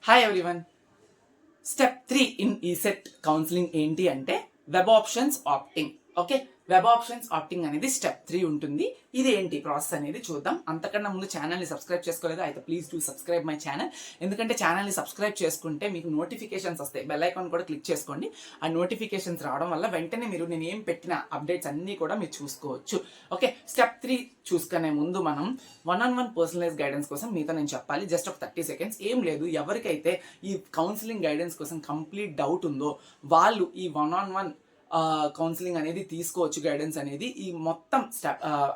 Hi everyone. Step 3 in ECET counselling ఏంటి అంటే web options opting. Okay, web options opting అనేది step 3 ఉంటుంది. ఇది ఏంటి ప్రాసెస్ అనేది చూద్దాం. అంతకన్నా ముందు ఛానల్ని సబ్స్క్రైబ్ చేసుకోలేదు అయితే please do subscribe my channel. ఎందుకంటే ఛానల్ని సబ్స్క్రైబ్ చేసుకుంటే మీకు నోటిఫికేషన్స్ వస్తాయి. బెల్ ఐకాన్ కూడా క్లిక్ చేసుకోండి. ఆ నోటిఫికేషన్స్ రావడం వల్ల వెంటనే మీరు నేను ఏం పెట్టిన అప్డేట్స్ అన్నీ కూడా మీరు చూసుకోవచ్చు. ఓకే, స్టెప్ 3 చూసుకునే ముందు మనం 1-on-1 పర్సనలైజ్ గైడెన్స్ కోసం మీతో నేను చెప్పాలి. జస్ట్ ఒక 30 సెకండ్స్. ఏం లేదు, ఎవరికైతే ఈ కౌన్సిలింగ్ గైడెన్స్ కోసం కంప్లీట్ డౌట్ ఉందో వాళ్ళు ఈ 1-on-1 కౌన్సిలింగ్ అనేది తీసుకోవచ్చు. గైడెన్స్ అనేది ఈ మొత్తం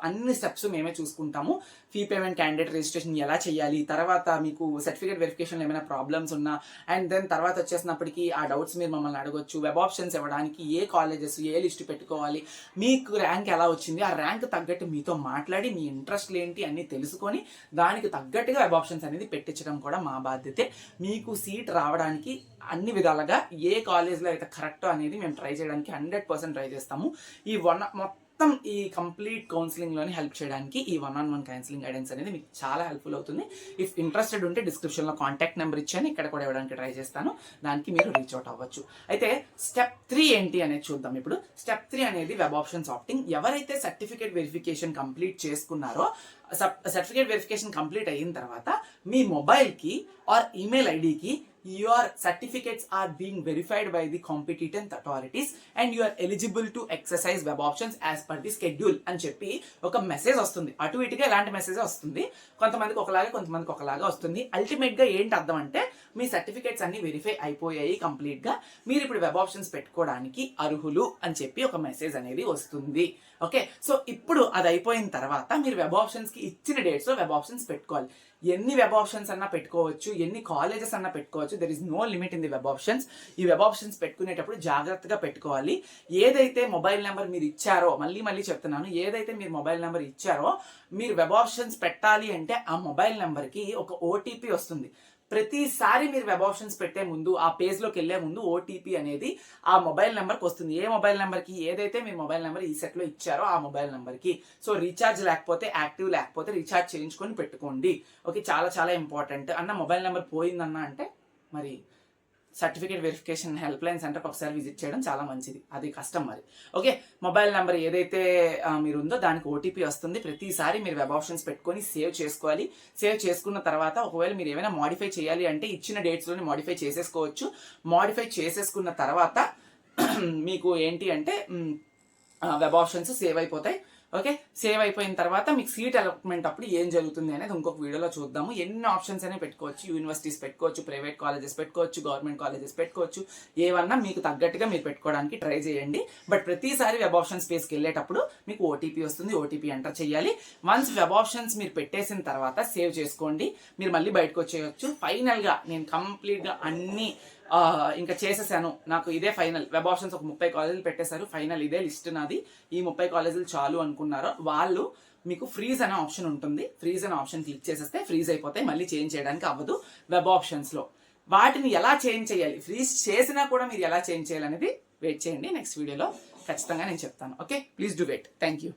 అన్ని స్టెప్స్ మేమే చూసుకుంటాము. ఫీ పేమెంట్, క్యాండిడేట్ రిజిస్ట్రేషన్ ఎలా చేయాలి, తర్వాత మీకు సర్టిఫికేట్ వెరిఫికేషన్ ఏమైనా ప్రాబ్లమ్స్ ఉన్నా, అండ్ దెన్ తర్వాత వచ్చేసినప్పటికీ ఆ డౌట్స్ మీరు మమ్మల్ని అడగొచ్చు. వెబ్ ఆప్షన్స్ ఇవ్వడానికి ఏ కాలేజెస్, ఏ లిస్ట్ పెట్టుకోవాలి, మీకు ర్యాంక్ ఎలా వచ్చింది, ఆ ర్యాంక్ తగ్గట్టు మీతో మాట్లాడి మీ ఇంట్రెస్ట్లు ఏంటి అన్ని తెలుసుకొని దానికి తగ్గట్టుగా వెబ్ ఆప్షన్స్ అనేది పెట్టించడం కూడా మా బాధ్యతే. మీకు సీట్ రావడానికి అన్ని విధాలుగా ఏ కాలేజ్లో అయితే కరెక్టో అనేది మేము ట్రై చేయడానికి 100% ట్రై చేస్తాము. ఈ మొత్తం ఈ కంప్లీట్ కౌన్సిలింగ్లోని హెల్ప్ చేయడానికి ఈ 1-on-1 కౌన్సిలింగ్ గైడెన్స్ అనేది మీకు చాలా హెల్ప్ఫుల్ అవుతుంది. ఇఫ్ ఇంట్రెస్టెడ్ ఉంటే డిస్క్రిప్షన్లో కాంటాక్ట్ నెంబర్ ఇచ్చాను, ఇక్కడ కూడా ఇవ్వడానికి ట్రై చేస్తాను. దానికి మీరు రీచ్ అవుట్ అవ్వచ్చు. అయితే స్టెప్ 3 ఏంటి అనేది చూద్దాం. ఇప్పుడు స్టెప్ 3 అనేది వెబ్ ఆప్షన్స్ ఆప్టింగ్. ఎవరైతే సర్టిఫికేట్ వెరిఫికేషన్ కంప్లీట్ చేసుకున్నారో, సర్టిఫికేట్ వెరిఫికేషన్ కంప్లీట్ అయిన తర్వాత మీ మొబైల్కి ఆర్ ఈమెయిల్ ఐడికి your certificates are being verified by the competent authorities and you are eligible to exercise web options as per the schedule అని చెప్పి ఒక message వస్తుంది. అటు ఇటుగా ఇలాంటి మెసేజ్ వస్తుంది. కొంతమందికి ఒకలాగా, కొంతమందికి ఒకలాగా వస్తుంది. అల్టిమేట్ గా ఏంటి అర్థం అంటే మీ సర్టిఫికేట్స్ అన్ని వెరిఫై అయిపోయాయి కంప్లీట్ గా, మీరు ఇప్పుడు వెబ్ ఆప్షన్స్ పెట్టుకోవడానికి అర్హులు అని చెప్పి ఒక మెసేజ్ అనేది వస్తుంది. ఓకే, సో ఇప్పుడు అది అయిపోయిన తర్వాత మీరు వెబ్ ఆప్షన్స్ కి ఇచ్చిన డేట్స్ లో వెబ్ ఆప్షన్స్ పెట్టుకోవాలి. ఎన్ని వెబ్ ఆప్షన్స్ అన్నా పెట్టుకోవచ్చు, ఎన్ని కాలేజెస్ అన్నా పెట్టుకోవచ్చు. There is no limit in the web options. ఈ వెబ్ ఆప్షన్స్ పెట్టుకునేటప్పుడు జాగ్రత్తగా పెట్టుకోవాలి. ఏదైతే మొబైల్ నెంబర్ మీరు ఇచ్చారో, మళ్ళీ చెప్తున్నాను, ఏదైతే మీరు మొబైల్ నెంబర్ ఇచ్చారో, మీరు వెబ్ ఆప్షన్స్ పెట్టాలి అంటే ఆ మొబైల్ నెంబర్కి ఒక ఓటీపీ వస్తుంది. ప్రతిసారి మీరు వెబ్ ఆప్షన్స్ పెట్టే ముందు, ఆ పేజ్లోకి వెళ్ళే ముందు ఓటీపీ అనేది ఆ మొబైల్ నెంబర్కి వస్తుంది. ఏ మొబైల్ నెంబర్కి, ఏదైతే మీరు మొబైల్ నెంబర్ ఈ సెట్లో ఇచ్చారో ఆ మొబైల్ నెంబర్కి. సో రీఛార్జ్ లేకపోతే, యాక్టివ్ లేకపోతే రీఛార్జ్ చేయించుకొని పెట్టుకోండి. ఓకే, చాలా చాలా ఇంపార్టెంట్. అన్న మొబైల్ నెంబర్ పోయిందన్న అంటే మరి సర్టిఫికేట్ వెరిఫికేషన్ హెల్ప్ లైన్ సెంటర్కి ఒకసారి విజిట్ చేయడం చాలా మంచిది. అది కష్టం మరి. ఓకే, మొబైల్ నెంబర్ ఏదైతే మీరు ఉందో దానికి ఓటీపీ వస్తుంది. ప్రతిసారి మీరు వెబ్ ఆప్షన్స్ పెట్టుకొని సేవ్ చేసుకోవాలి. సేవ్ చేసుకున్న తర్వాత ఒకవేళ మీరు ఏమైనా మాడిఫై చేయాలి అంటే ఇచ్చిన డేట్స్లోనే మాడిఫై చేసేసుకోవచ్చు. మాడిఫై చేసేసుకున్న తర్వాత మీకు ఏంటి అంటే వెబ్ ఆప్షన్స్ సేవ్ అయిపోతాయి. ఓకే, సేవ్ అయిపోయిన తర్వాత మీకు సీట్ అలాట్మెంట్ అప్పుడు ఏం జరుగుతుంది అనేది ఇంకొక వీడియోలో చూద్దాము. ఎన్ని ఆప్షన్స్ అనేవి పెట్టుకోవచ్చు. యూనివర్సిటీస్ పెట్టుకోవచ్చు, ప్రైవేట్ కాలేజెస్ పెట్టుకోవచ్చు, గవర్నమెంట్ కాలేజెస్ పెట్టుకోవచ్చు. ఏవన్నా మీకు తగ్గట్టుగా మీరు పెట్టుకోవడానికి ట్రై చేయండి. బట్ ప్రతిసారి వెబ్ ఆప్షన్స్ పేజ్కి వెళ్ళేటప్పుడు మీకు ఓటీపీ వస్తుంది. ఓటీపీ ఎంటర్ చేయాలి. వన్స్ వెబ్ ఆప్షన్స్ మీరు పెట్టేసిన తర్వాత సేవ్ చేసుకోండి. మీరు మళ్ళీ బయటకు వచ్చేయచ్చు. ఫైనల్గా నేను కంప్లీట్గా అన్ని ఇంకా చేసేసాను, నాకు ఇదే ఫైనల్, వెబ్ ఆప్షన్స్ ఒక 30 కాలేజీలు పెట్టేశారు, ఫైనల్ ఇదే లిస్ట్ నాది, ఈ 30 కాలేజీలు చాలు అనుకున్నారో వాళ్ళు మీకు ఫ్రీజ్ అనే ఆప్షన్ ఉంటుంది. ఫ్రీజ్ అనే ఆప్షన్ క్లిక్ చేసేస్తే ఫ్రీజ్ అయిపోతాయి. మళ్ళీ చేంజ్ చేయడానికి అవ్వదు వెబ్ ఆప్షన్స్లో. వాటిని ఎలా చేంజ్ చేయాలి, ఫ్రీజ్ చేసినా కూడా మీరు ఎలా చేంజ్ చేయాలనేది వెయిట్ చేయండి. నెక్స్ట్ వీడియోలో ఖచ్చితంగా నేను చెప్తాను. Okay, please do wait. Thank you.